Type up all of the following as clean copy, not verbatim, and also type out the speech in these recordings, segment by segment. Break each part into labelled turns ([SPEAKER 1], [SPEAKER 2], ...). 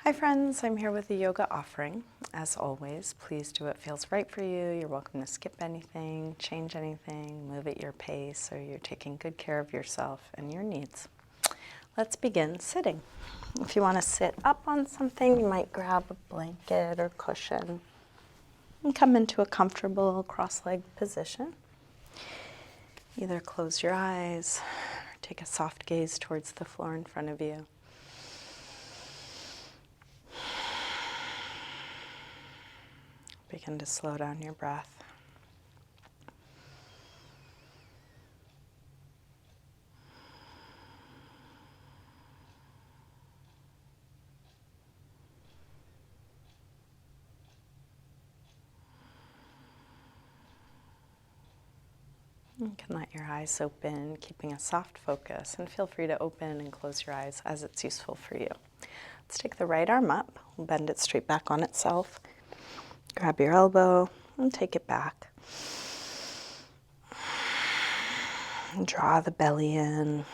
[SPEAKER 1] Hi friends, I'm here with a yoga offering. As always, please do what feels right for you. You're welcome to skip anything, change anything, move at your pace, so you're taking good care of yourself and your needs. Let's begin sitting. If you want to sit up on something, you might grab a blanket or cushion and come into a comfortable cross-legged position. Either close your eyes or take a soft gaze towards the floor in front of you. Begin to slow down your breath. You can let your eyes open, keeping a soft focus, and feel free to open and close your eyes as it's useful for you. Let's take the right arm up, bend it straight back on itself. Grab your elbow and take it back. And draw the belly in.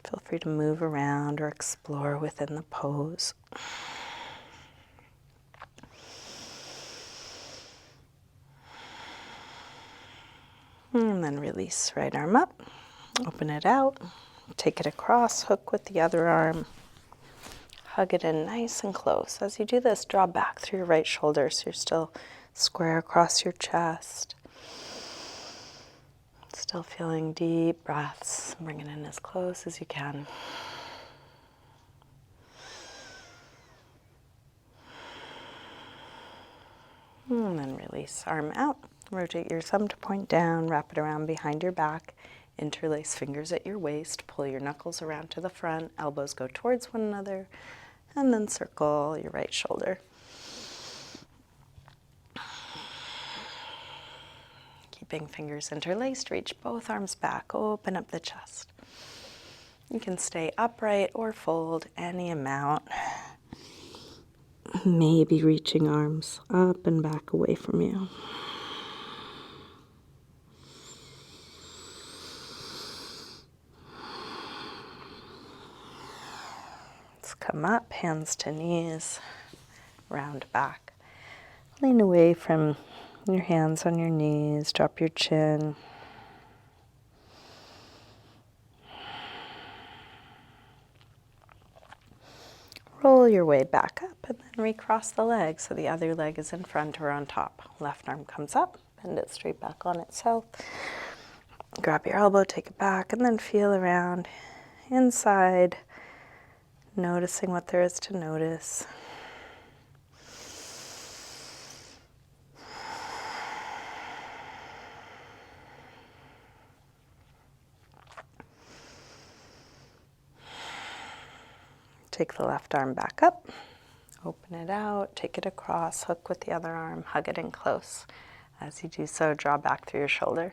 [SPEAKER 1] Feel free to move around or explore within the pose. And then release right arm up, open it out, take it across, hook with the other arm, hug it in nice and close. As you do this, draw back through your right shoulder so you're still square across your chest. Still feeling deep breaths, bring it in as close as you can. And then release, arm out. Rotate your thumb to point down, wrap it around behind your back, interlace fingers at your waist, pull your knuckles around to the front, elbows go towards one another, and then circle your right shoulder. Keeping fingers interlaced, reach both arms back, open up the chest. You can stay upright or fold any amount. Maybe reaching arms up and back away from you. Let's come up, hands to knees, round back. Lean away from your hands on your knees, drop your chin. Roll your way back up and then recross the leg so the other leg is in front or on top. Left arm comes up, bend it straight back on itself. Grab your elbow, take it back, and then feel around inside, noticing what there is to notice. Take the left arm back up, open it out, take it across, hook with the other arm, hug it in close. As you do so, draw back through your shoulder.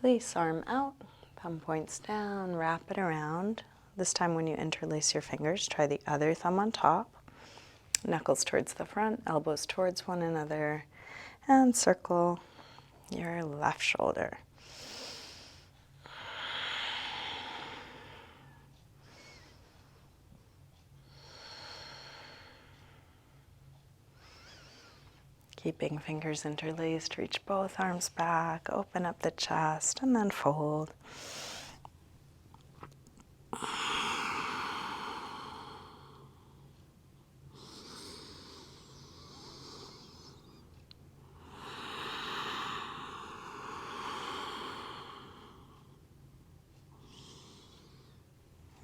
[SPEAKER 1] Release, arm out, thumb points down, wrap it around. This time when you interlace your fingers, try the other thumb on top. Knuckles towards the front, elbows towards one another, and circle your left shoulder. Keeping fingers interlaced, reach both arms back, open up the chest, and then fold.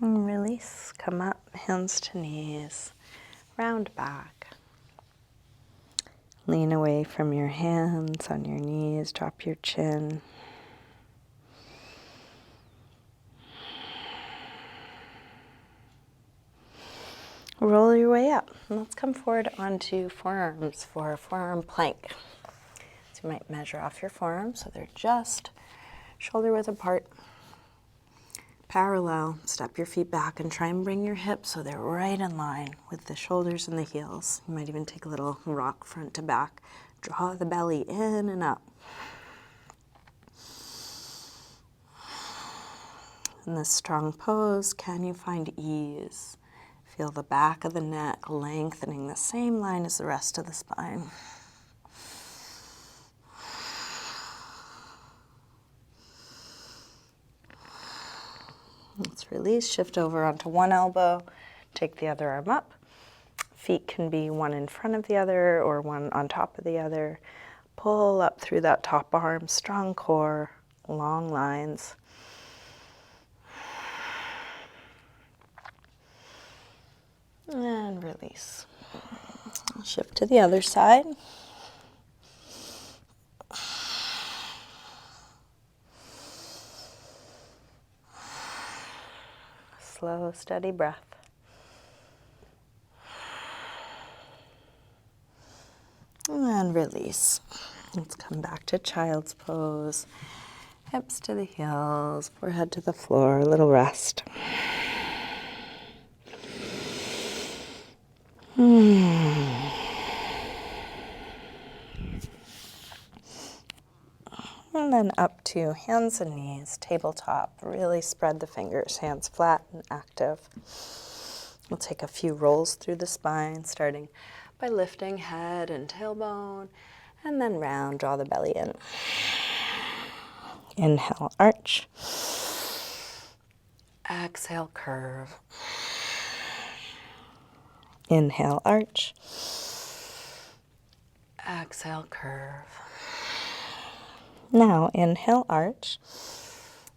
[SPEAKER 1] And release, come up, hands to knees, round back. Lean away from your hands on your knees, drop your chin. Roll your way up. And let's come forward onto forearms for a forearm plank. So you might measure off your forearms so they're just shoulder width apart. Parallel, step your feet back and try and bring your hips so they're right in line with the shoulders and the heels. You might even take a little rock front to back. Draw the belly in and up. In this strong pose, can you find ease? Feel the back of the neck lengthening the same line as the rest of the spine. Let's release, shift over onto one elbow, take the other arm up. Feet can be one in front of the other or one on top of the other. Pull up through that top arm, strong core, long lines. And release. Shift to the other side. Slow, steady breath. And release. Let's come back to child's pose. Hips to the heels, forehead to the floor, a little rest. And then up to hands and knees, tabletop. Really spread the fingers, hands flat and active. We'll take a few rolls through the spine, starting by lifting head and tailbone, and then round, draw the belly in. Inhale, arch. Exhale, curve. Inhale, arch. Exhale, curve. Now, inhale, arch.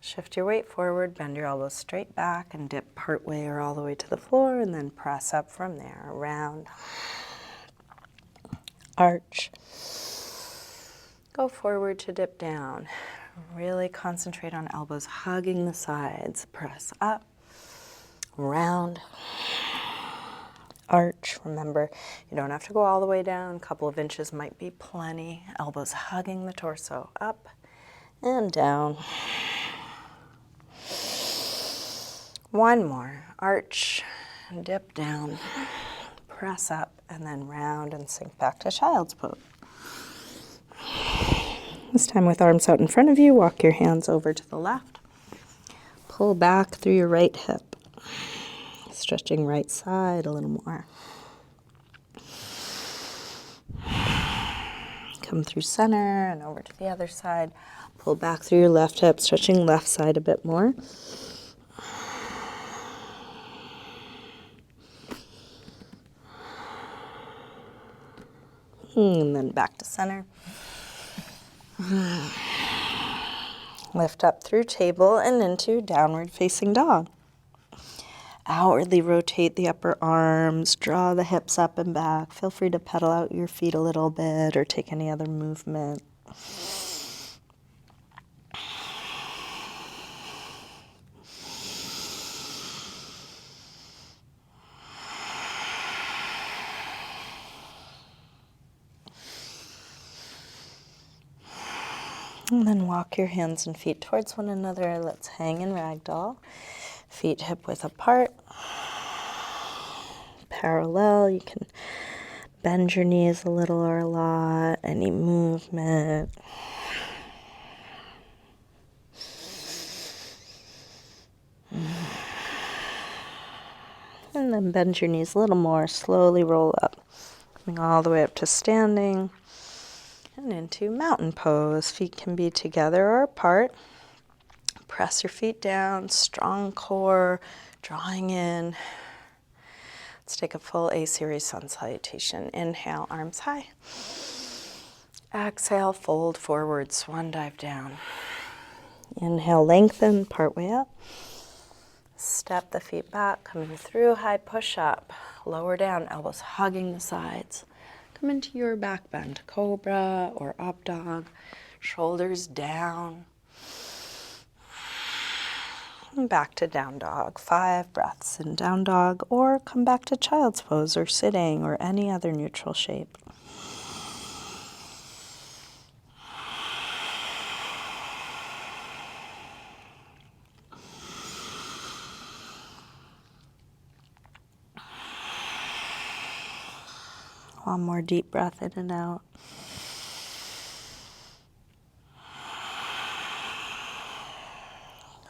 [SPEAKER 1] Shift your weight forward, bend your elbows straight back, and dip part way or all the way to the floor, and then press up from there. Round. Arch. Go forward to dip down. Really concentrate on elbows hugging the sides. Press up. Round. Arch. Remember, you don't have to go all the way down. A couple of inches might be plenty. Elbows hugging the torso. Up and down. One more. Arch and dip down. Press up and then round and sink back to child's pose. This time with arms out in front of you, walk your hands over to the left. Pull back through your right hip. Stretching right side a little more. Come through center and over to the other side. Pull back through your left hip, stretching left side a bit more. And then back to center. Lift up through table and into downward facing dog. Outwardly rotate the upper arms, draw the hips up and back. Feel free to pedal out your feet a little bit or take any other movement. And then walk your hands and feet towards one another. Let's hang in ragdoll. Feet hip width apart. Parallel. You can bend your knees a little or a lot. Any movement. And then bend your knees a little more. Slowly roll up. Coming all the way up to standing. And into mountain pose. Feet can be together or apart. Press your feet down, strong core, drawing in. Let's take a full A-series sun salutation. Inhale, arms high. Exhale, fold forward, swan dive down. Inhale, lengthen, part way up. Step the feet back, coming through, high push up. Lower down, elbows hugging the sides. Come into your back bend, cobra or up dog. Shoulders down. And back to down dog. 5 breaths in down dog, or come back to child's pose or sitting or any other neutral shape. One more deep breath in and out.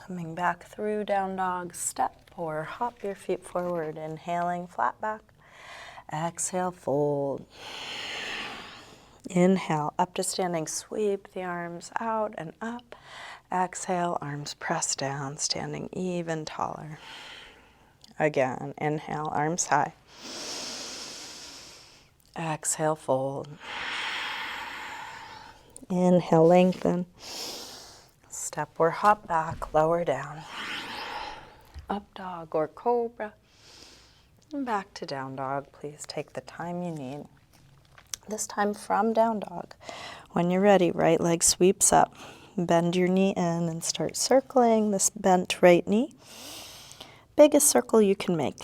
[SPEAKER 1] Coming back through down dog, step or hop your feet forward. Inhaling, flat back. Exhale, fold. Inhale, up to standing, sweep the arms out and up. Exhale, arms press down, standing even taller. Again, inhale, arms high. Exhale, fold. Inhale, lengthen. Step or hop back, lower down. Up dog or cobra. And back to down dog. Please take the time you need. This time from down dog. When you're ready, right leg sweeps up. Bend your knee in and start circling this bent right knee. Biggest circle you can make.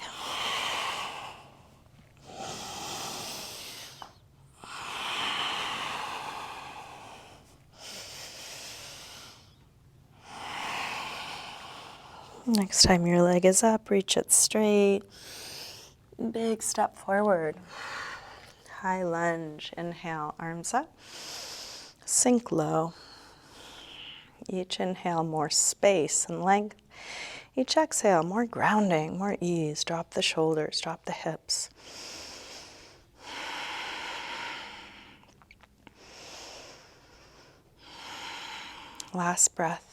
[SPEAKER 1] Next time your leg is up, reach it straight. Big step forward. High lunge. Inhale, arms up. Sink low. Each inhale, more space and length. Each exhale, more grounding, more ease. Drop the shoulders, drop the hips. Last breath.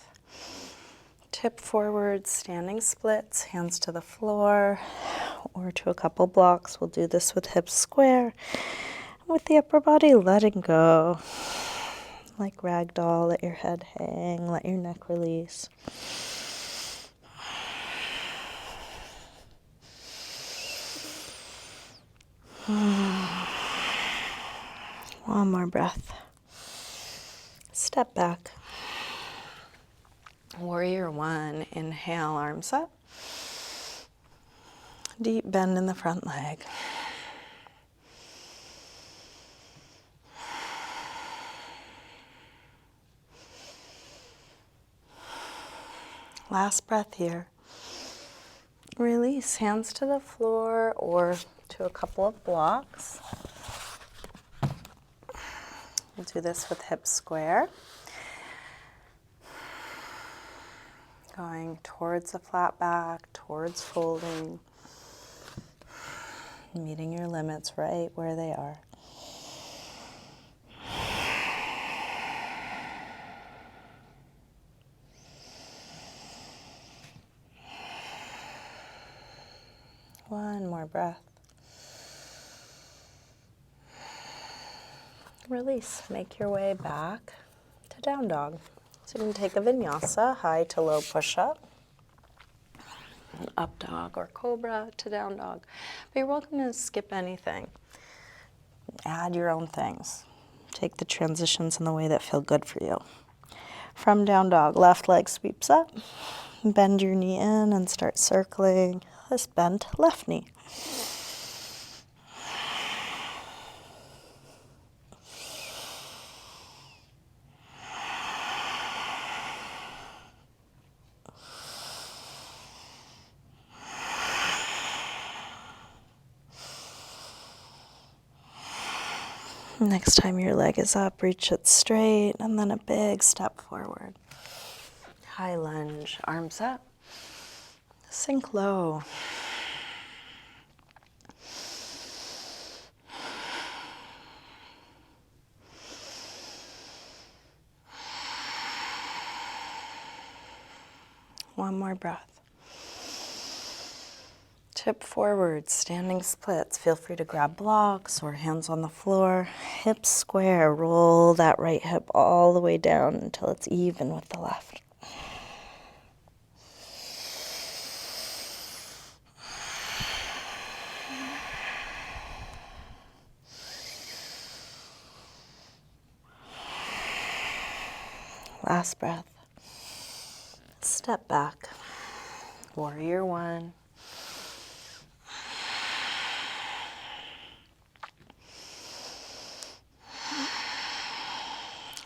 [SPEAKER 1] Tip forward, standing splits, hands to the floor or to a couple blocks. We'll do this with hips square. With the upper body, letting go. Like ragdoll, let your head hang, let your neck release. One more breath. Step back. Warrior one. Inhale, arms up. Deep bend in the front leg. Last breath here. Release, hands to the floor or to a couple of blocks. We'll do this with hips square. Going towards a flat back, towards folding. Meeting your limits right where they are. One more breath. Release. Make your way back to down dog. So you can take a vinyasa, high to low push-up. Up dog or cobra to down dog. But you're welcome to skip anything. Add your own things. Take the transitions in the way that feel good for you. From down dog, left leg sweeps up. Bend your knee in and start circling this bent left knee. Next time your leg is up, reach it straight and then a big step forward. High lunge, arms up. Sink low. One more breath. Tip forward, standing splits. Feel free to grab blocks or hands on the floor. Hips square. Roll that right hip all the way down until it's even with the left. Last breath. Step back. Warrior one.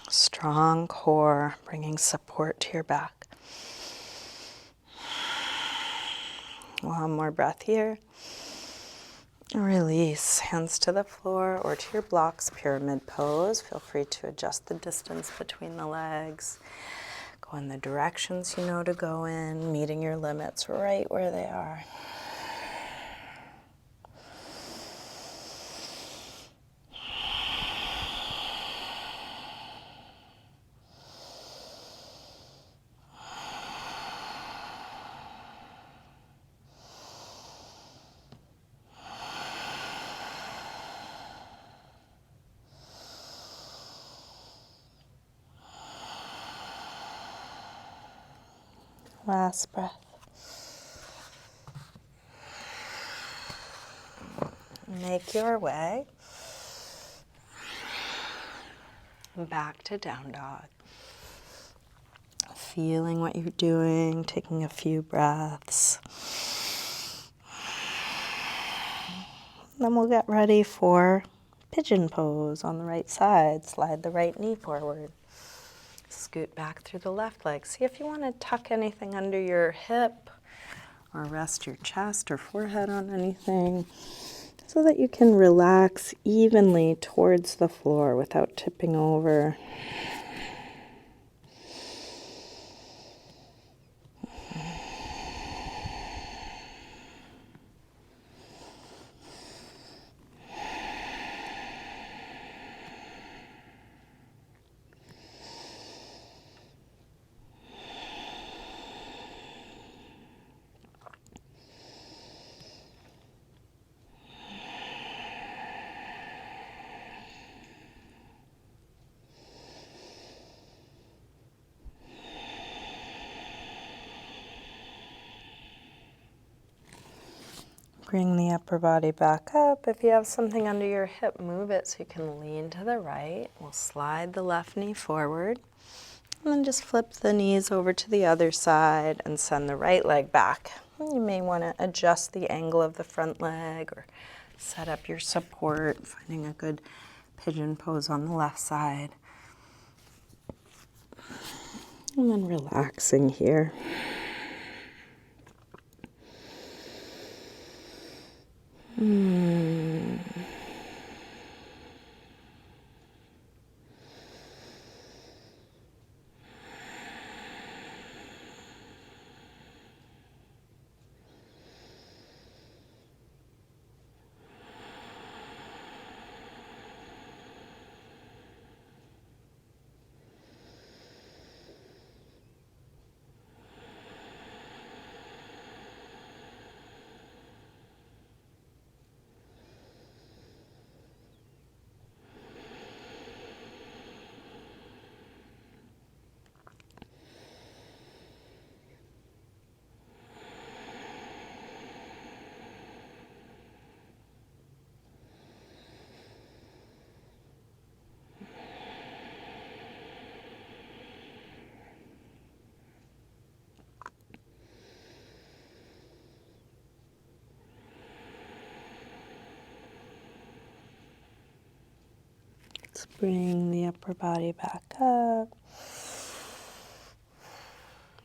[SPEAKER 1] Strong core, bringing support to your back. One more breath here. Release, hands to the floor or to your blocks, pyramid pose. Feel free to adjust the distance between the legs. Go in the directions you know to go in, meeting your limits right where they are. Last breath. Make your way back to down dog. Feeling what you're doing, taking a few breaths. Then we'll get ready for pigeon pose on the right side. Slide the right knee forward. Scoot back through the left leg. See if you want to tuck anything under your hip or rest your chest or forehead on anything so that you can relax evenly towards the floor without tipping over. Bring the upper body back up. If you have something under your hip, move it so you can lean to the right. We'll slide the left knee forward. And then just flip the knees over to the other side and send the right leg back. You may want to adjust the angle of the front leg or set up your support, finding a good pigeon pose on the left side. And then relaxing here. Let's bring the upper body back up.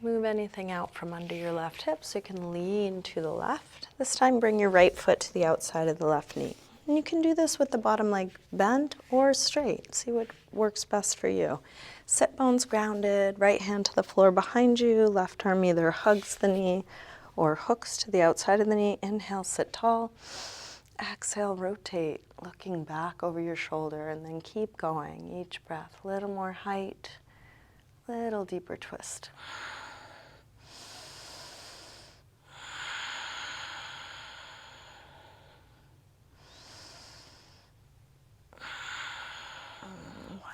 [SPEAKER 1] Move anything out from under your left hip so you can lean to the left. This time bring your right foot to the outside of the left knee. And you can do this with the bottom leg bent or straight. See what works best for you. Sit bones grounded, right hand to the floor behind you, left arm either hugs the knee or hooks to the outside of the knee. Inhale, sit tall. Exhale, rotate, looking back over your shoulder, and then keep going. Each breath, a little more height, little deeper twist.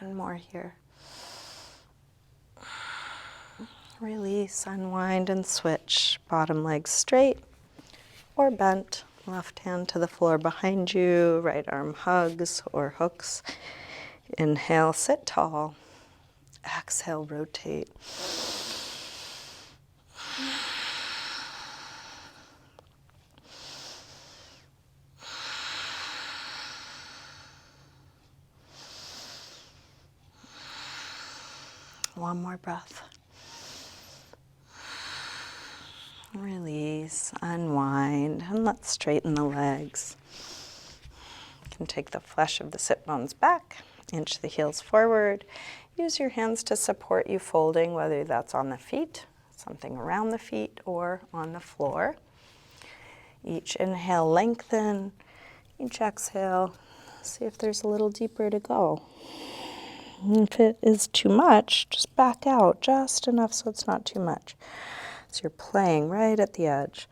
[SPEAKER 1] One more here. Release, unwind, and switch. Bottom leg straight or bent. Left hand to the floor behind you. Right arm hugs or hooks. Inhale, sit tall. Exhale, rotate. One more breath. Release, unwind, and let's straighten the legs. You can take the flesh of the sit bones back, inch the heels forward. Use your hands to support you folding, whether that's on the feet, something around the feet, or on the floor. Each inhale, lengthen. Each exhale, see if there's a little deeper to go. If it is too much, just back out just enough so it's not too much. So you're playing right at the edge.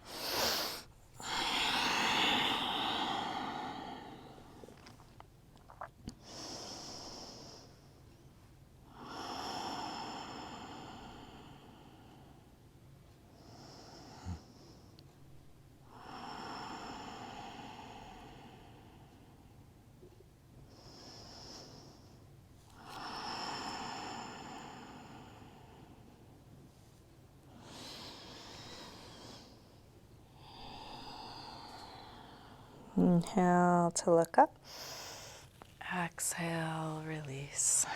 [SPEAKER 1] Inhale to look up. Exhale, release.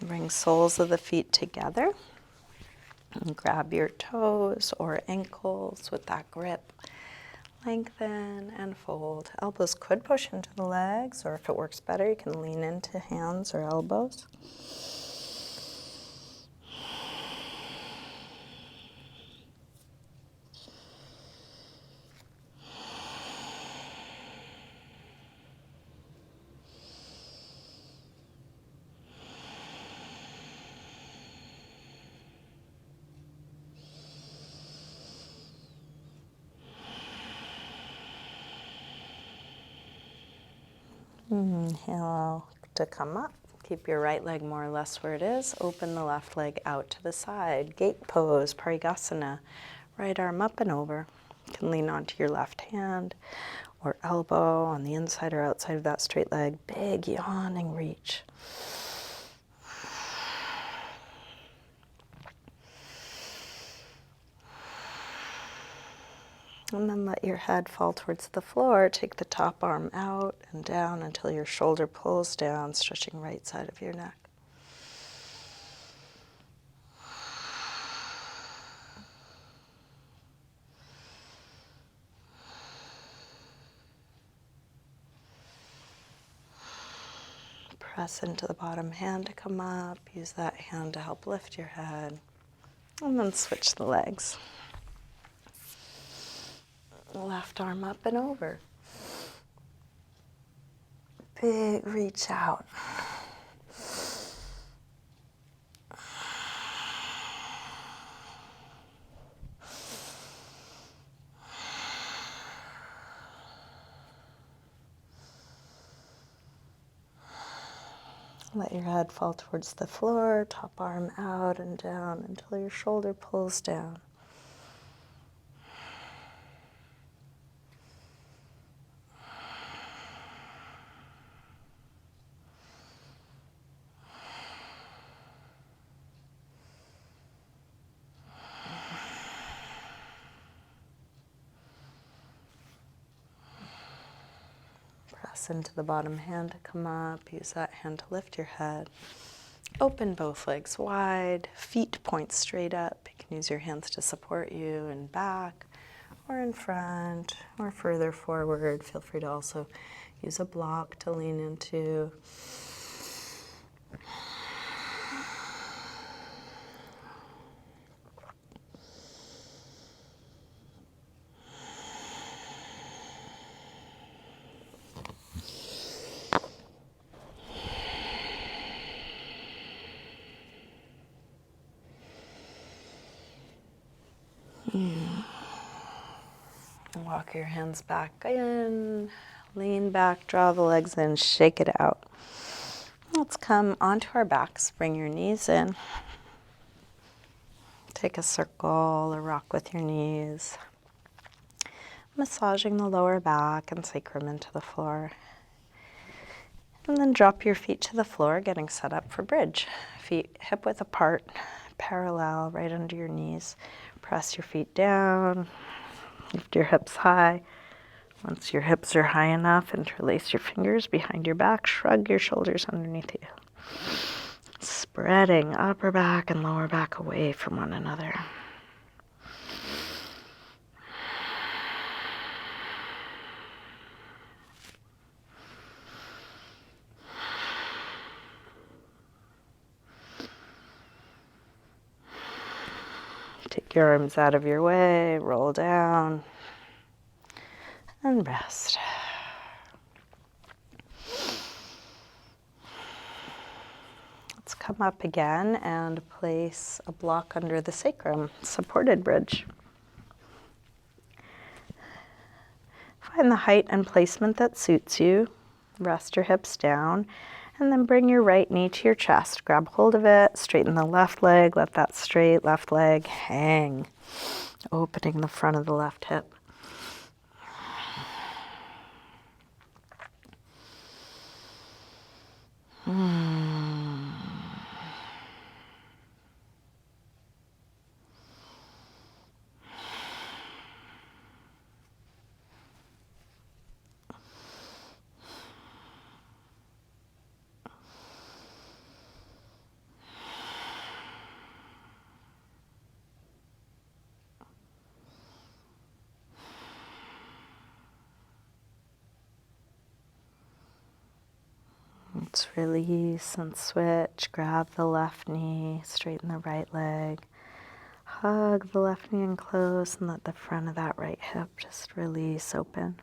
[SPEAKER 1] Bring soles of the feet together. And grab your toes or ankles with that grip. Lengthen and fold. Elbows could push into the legs, or if it works better, you can lean into hands or elbows. Inhale to come up. Keep your right leg more or less where it is. Open the left leg out to the side. Gate pose, Parigasana. Right arm up and over. You can lean onto your left hand or elbow on the inside or outside of that straight leg. Big yawning reach. And then let your head fall towards the floor. Take the top arm out and down until your shoulder pulls down, stretching right side of your neck. Press into the bottom hand to come up. Use that hand to help lift your head. And then switch the legs. Left arm up and over. Big reach out. Let your head fall towards the floor, top arm out and down until your shoulder pulls down. Press into the bottom hand to come up. Use that hand to lift your head. Open both legs wide, feet point straight up. You can use your hands to support you in back or in front or further forward. Feel free to also use a block to lean into. Walk your hands back in, lean back, draw the legs in, shake it out. Let's come onto our backs, bring your knees in. Take a circle or rock with your knees. Massaging the lower back and sacrum into the floor. And then drop your feet to the floor, getting set up for bridge. Feet hip width apart, parallel, right under your knees. Press your feet down. Lift your hips high. Once your hips are high enough, interlace your fingers behind your back. Shrug your shoulders underneath you. Spreading upper back and lower back away from one another. Take your arms out of your way, roll down, and rest. Let's come up again and place a block under the sacrum, supported bridge. Find the height and placement that suits you. Rest your hips down, and then bring your right knee to your chest. Grab hold of it, straighten the left leg, let that straight left leg hang, opening the front of the left hip. Let's release and switch. Grab the left knee, straighten the right leg. Hug the left knee in close and let the front of that right hip just release, open.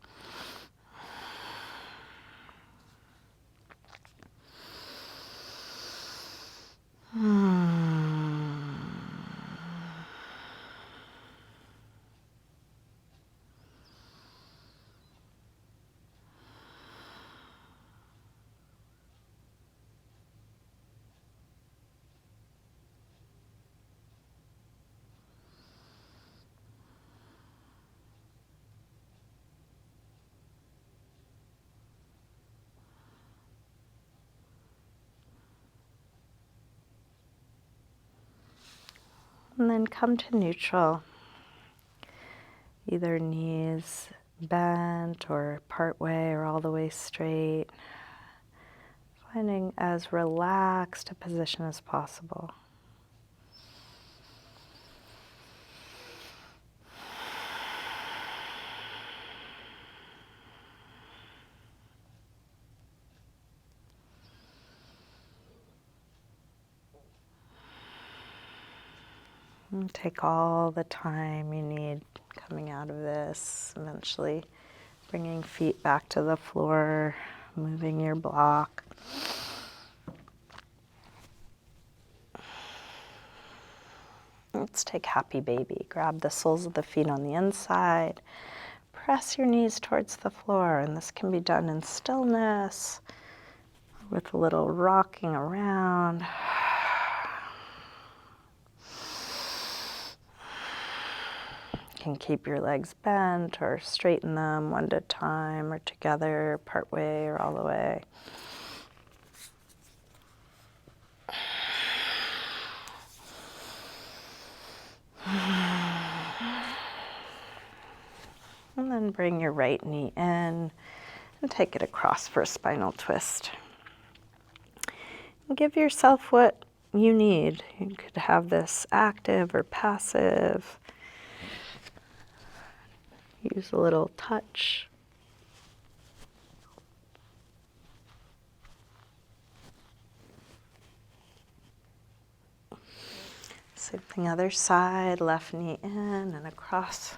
[SPEAKER 1] And then come to neutral. Either knees bent or part way or all the way straight. Finding as relaxed a position as possible. And take all the time you need coming out of this, eventually bringing feet back to the floor, moving your block. Let's take happy baby. Grab the soles of the feet on the inside. Press your knees towards the floor, and this can be done in stillness with a little rocking around. You can keep your legs bent or straighten them one at a time or together, part way or all the way. And then bring your right knee in and take it across for a spinal twist. And give yourself what you need. You could have this active or passive. Use a little touch. Same thing, other side, left knee in and across.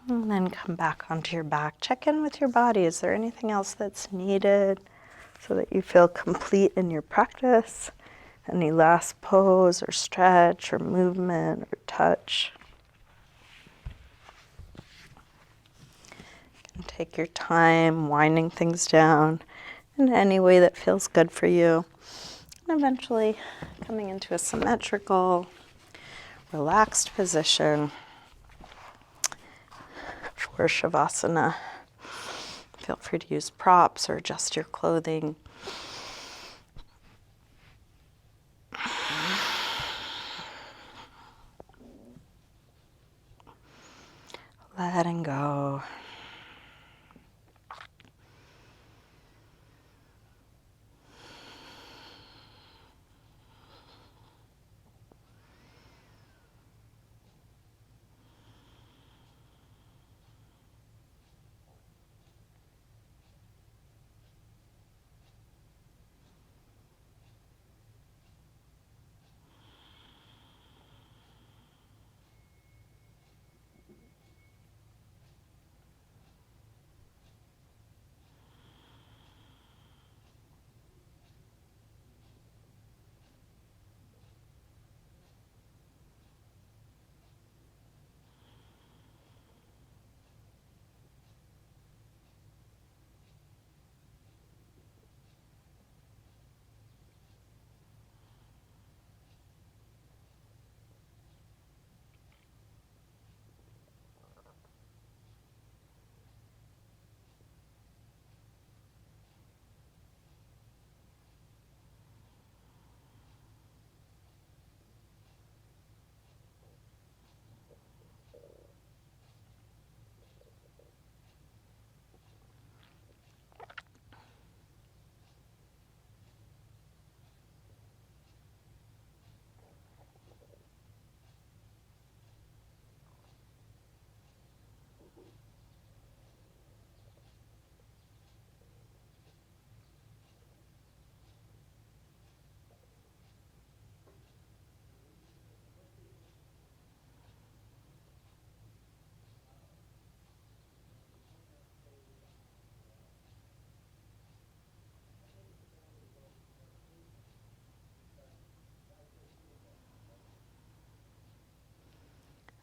[SPEAKER 1] And then come back onto your back. Check in with your body. Is there anything else that's needed so that you feel complete in your practice? Any last pose or stretch or movement or touch? And take your time winding things down in any way that feels good for you. And eventually coming into a symmetrical, relaxed position for Shavasana. Feel free to use props or adjust your clothing. letting go.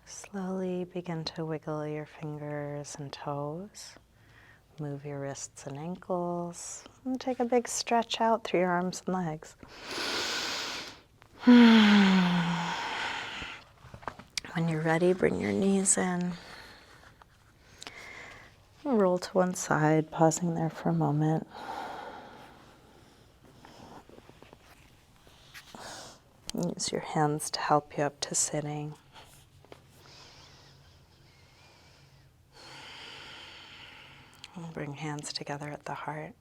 [SPEAKER 1] Slowly begin to wiggle your fingers and toes. Move your wrists and ankles. And take a big stretch out through your arms and legs. When you're ready, bring your knees in. Roll to one side, pausing there for a moment. Use your hands to help you up to sitting. And bring hands together at the heart.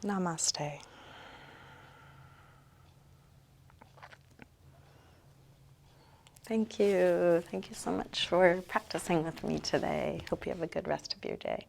[SPEAKER 1] Namaste. Thank you. Thank you so much for practicing with me today. Hope you have a good rest of your day.